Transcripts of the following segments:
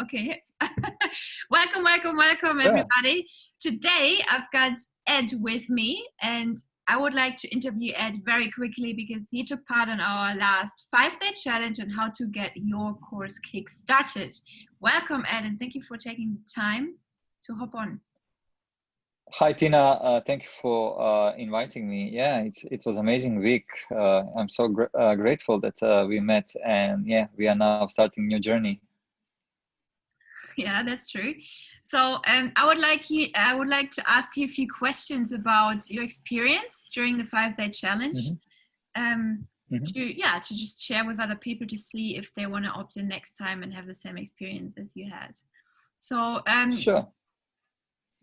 Okay. Welcome, Yeah. everybody. Today, I've got Ed with me, and I would like to interview Ed very quickly because he took part in our last 5-day challenge on how to get your course kick started. Welcome, Ed, and thank you for taking the time to hop on. Hi, Tina. Thank you for inviting me. Yeah, it was amazing week. I'm so grateful that we met, and yeah, we are now starting new journey. Yeah, that's true. So I would like to ask you a few questions about your experience during the 5-day challenge. To just share with other people to see if they want to opt in next time and have the same experience as you had. So Sure.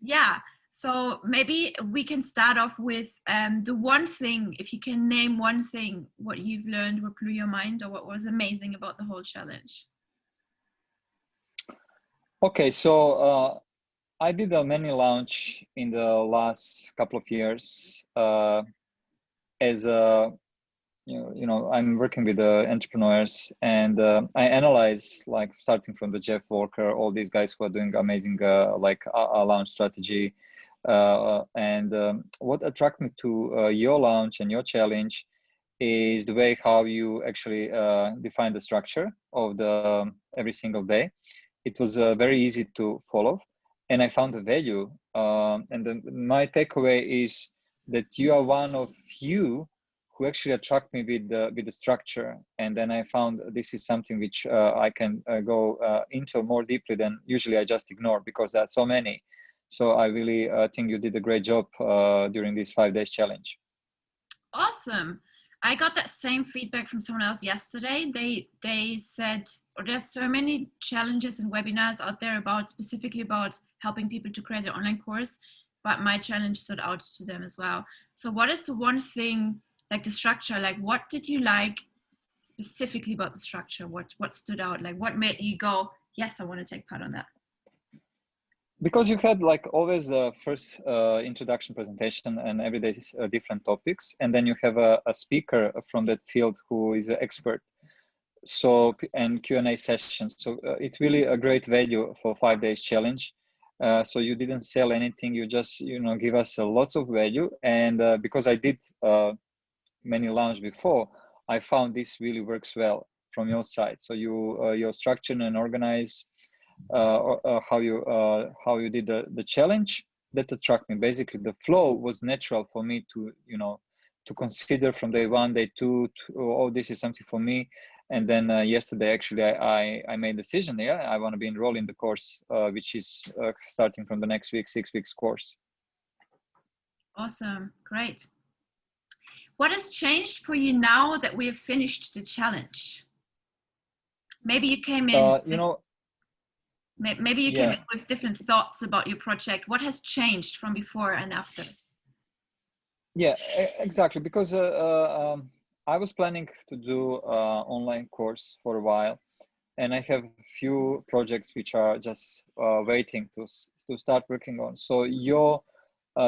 yeah, so maybe we can start off with the one thing, if you can name one thing, what you've learned, what blew your mind, or what was amazing about the whole challenge. Okay, so I did a mini launch in the last couple of years as a I'm working with entrepreneurs, and I analyze, like, starting from the Jeff Walker, all these guys who are doing amazing a launch strategy, and what attracted me to your launch and your challenge is the way how you actually define the structure of the every single day. It was very easy to follow, and I found the value. And then my takeaway is that you are one of few who actually attract me with the structure. And then I found this is something which I can go into more deeply than usually I just ignore, because there are so many. So I really think you did a great job during this 5 days challenge. Awesome. I got that same feedback from someone else yesterday. They said, there's so many challenges and webinars out there specifically about helping people to create an online course, but my challenge stood out to them as well. So what is the one thing, like the structure, like what did you like specifically about the structure? What stood out? Like what made you go, yes, I want to take part on that? Because you had, like, always the first introduction presentation and every day different topics, and then you have a speaker from that field who is an expert, so, and Q&A sessions. So it's really a great value for 5 days challenge. So you didn't sell anything, you just give us lots of value. And because I did many launch before, I found this really works well from your side. So your structure and organize how you did the challenge, that attracted me. Basically, the flow was natural for me to to consider from day one, day two, oh, this is something for me. And then yesterday, actually, I made a decision. Yeah, I want to be enrolled in the course, which is starting from the next week, 6 weeks course. Awesome, great. What has changed for you now that we have finished the challenge? Maybe you came in. Maybe you came in with different thoughts about your project. What has changed from before and after? Yeah, exactly. Because I was planning to do online course for a while, and I have a few projects which are just waiting to start working on. So your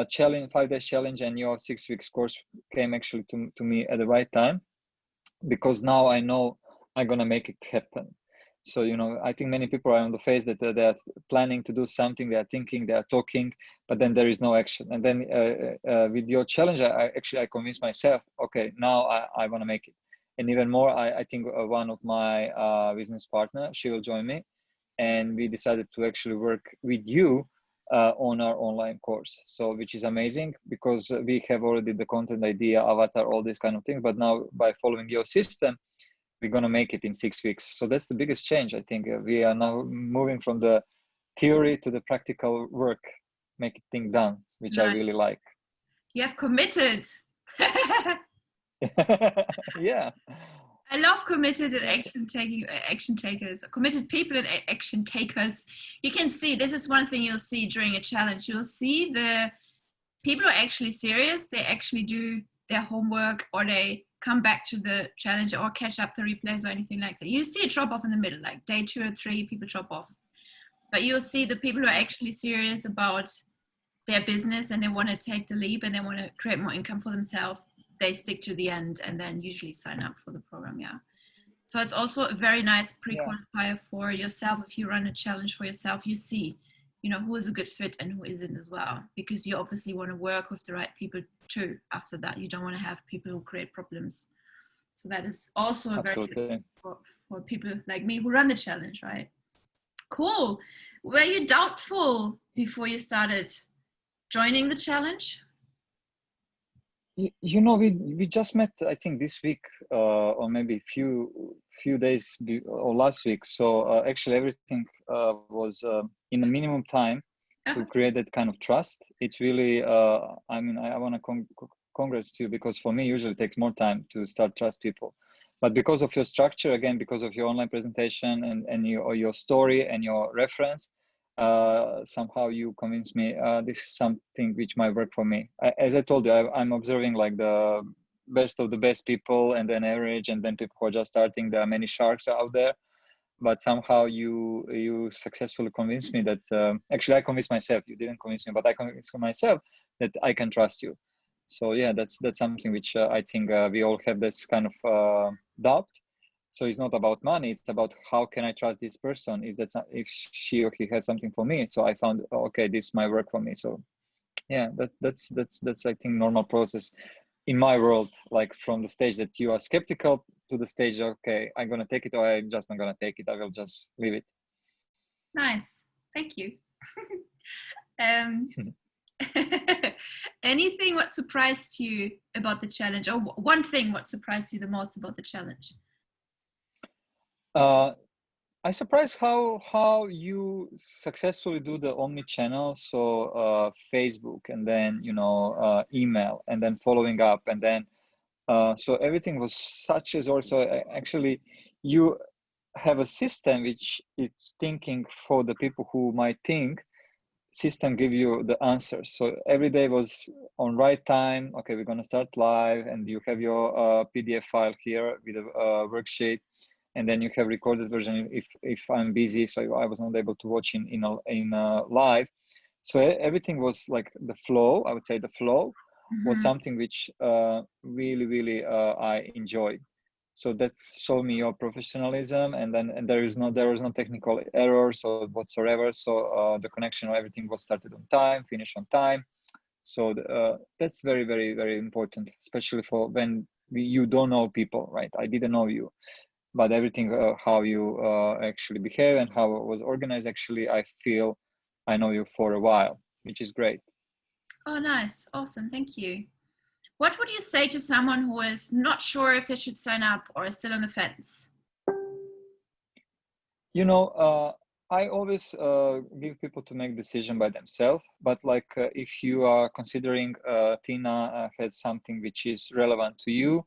challenge, 5 days challenge, and your 6 weeks course came actually to me at the right time, because now I know I'm gonna make it happen. So I think many people are on the phase that they're planning to do something, they're thinking, they're talking, but then there is no action. And then with your challenge, I convinced myself, okay, now I want to make it. And even more, I think one of my business partner, she will join me, and we decided to actually work with you on our online course. So, which is amazing, because we have already the content idea, avatar, all these kind of things, but now by following your system, we're going to make it in 6 weeks. So that's the biggest change. I think we are now moving from the theory to the practical work, make things done, which nice. I really like. You have committed. Yeah. I love committed and action takers, committed people and action takers. You can see, this is one thing you'll see during a challenge. You'll see the people who are actually serious. They actually do their homework, or they come back to the challenge or catch up the replays or anything like that. You see a drop off in the middle, like day 2 or 3, people drop off. But you'll see the people who are actually serious about their business and they want to take the leap and they want to create more income for themselves. They stick to the end and then usually sign up for the program. Yeah. So it's also a very nice Yeah, pre-qualifier for yourself. If you run a challenge for yourself, you see, you know, who is a good fit and who isn't as well, because you obviously want to work with the right people too. After that, you don't want to have people who create problems. So that is also a very good absolutely. for people like me who run the challenge, right? Cool. Were you doubtful before you started joining the challenge? You know, we just met, I think this week, or maybe few days or last week. So actually everything was in the minimum time to create that kind of trust. It's really, I mean, I want to congrats to you, because for me usually it takes more time to start trust people. But because of your structure, again, because of your online presentation and your story and your reference, somehow you convinced me this is something which might work for me. As I told you, I'm observing like the best of the best people, and then average, and then people who are just starting. There are many sharks out there, but somehow you successfully convinced me that actually I convinced myself. You didn't convince me, but I convinced myself that I can trust you. So yeah, that's something which I think we all have this kind of doubt. So it's not about money, it's about how can I trust this person. Is that if she or he has something for me? So I found, okay, this might work for me. So yeah, that's I think normal process in my world, like from the stage that you are skeptical to the stage, okay, I'm gonna take it, or I'm just not gonna take it, I will just leave it. Nice. Thank you. um, anything what surprised you about the challenge, or one thing what surprised you the most about the challenge? I surprised how you successfully do the omni-channel, so Facebook, and then email, and then following up, and then so everything was such as also actually you have a system which is thinking for the people who might think. System give you the answers. So every day was on right time. Okay, we're gonna start live, and you have your PDF file here with a worksheet, and then you have recorded version if I'm busy, so I was not able to watch in live. So everything was like the flow. I would say the flow was something which really I enjoyed. So that showed me your professionalism, and there was no technical errors or whatsoever. So the connection, everything was started on time, finished on time. So that's very important, especially for when you don't know people, right? I didn't know you, but everything how you actually behave and how it was organized, actually I feel I know you for a while, which is great. Oh, nice. Awesome. Thank you. What would you say to someone who is not sure if they should sign up or is still on the fence? I always give people to make decision by themselves, but like if you are considering Tina has something which is relevant to you,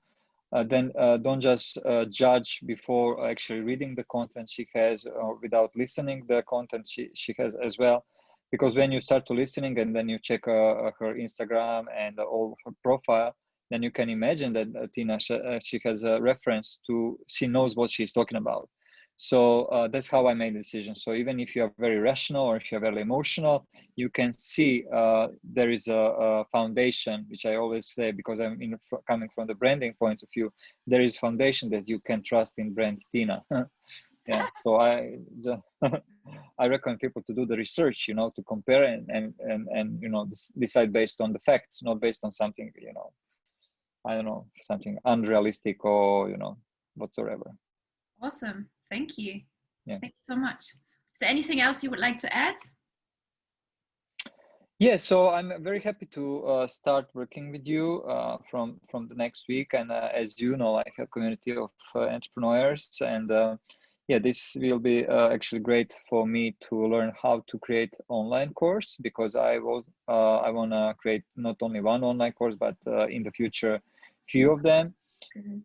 then don't just judge before actually reading the content she has, or without listening the content she has as well. Because when you start to listening and then you check her Instagram and all her profile, then you can imagine that Tina, she has a reference to, she knows what she's talking about. So that's how I made the decision. So even if you are very rational or if you're very emotional, you can see there is a foundation, which I always say, because I'm coming from the branding point of view, there is foundation that you can trust in brand Tina. Yeah, so I recommend people to do the research, to compare and decide based on the facts, not based on something, I don't know, something unrealistic or whatsoever. Awesome. Thank you. Yeah. Thank you so much. Is there anything else you would like to add? Yeah, so I'm very happy to start working with you from the next week. And as you know, I have a community of entrepreneurs, and yeah, this will be actually great for me to learn how to create online course, because I want to create not only one online course, but in the future, few of them.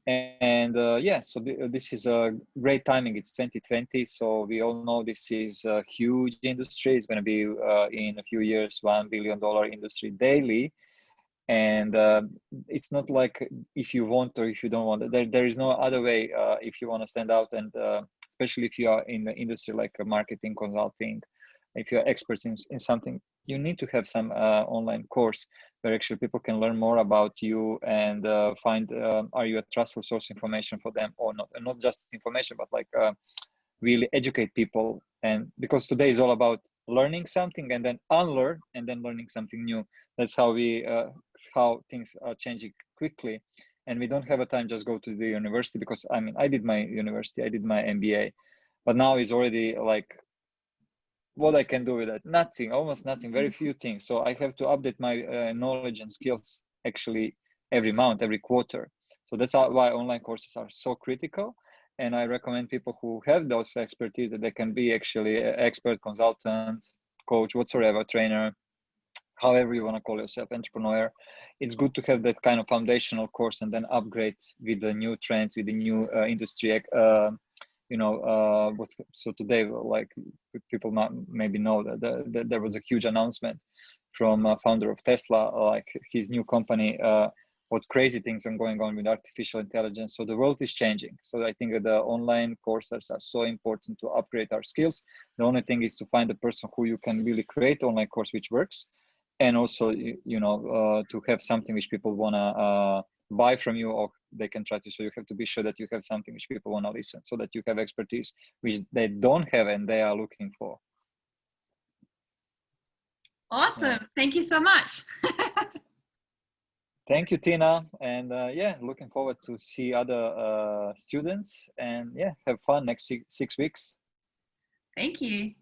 And yeah, so this is a great timing. It's 2020, so we all know this is a huge industry. It's going to be in a few years $1 billion industry daily. And it's not like if you want or if you don't want. There is no other way if you want to stand out, and especially if you are in the industry like marketing, consulting, if you're experts in something, you need to have some online course where actually people can learn more about you and find are you a trustful source information for them or not, and not just information, but like really educate people. And because today is all about learning something and then unlearn and then learning something new. That's how we how things are changing quickly, and we don't have a time just go to the university, because I mean I did my university, I did my MBA, but now is already like what I can do with it, nothing, almost nothing, very few things. So I have to update my knowledge and skills actually every month, every quarter. So that's why online courses are so critical. And I recommend people who have those expertise that they can be actually an expert, consultant, coach, whatsoever, trainer, however you want to call yourself, entrepreneur. It's good to have that kind of foundational course and then upgrade with the new trends, with the new industry. So today, like people maybe know that there was a huge announcement from a founder of Tesla, like his new company, what crazy things are going on with artificial intelligence. So the world is changing. So I think that the online courses are so important to upgrade our skills. The only thing is to find a person who you can really create online course which works, and also to have something which people wanna buy from you, or they can try to. So you have to be sure that you have something which people wanna listen, so that you have expertise which they don't have and they are looking for. Awesome. Yeah. Thank you so much. Thank you, Tina. And looking forward to see other students, and have fun next 6 weeks. Thank you.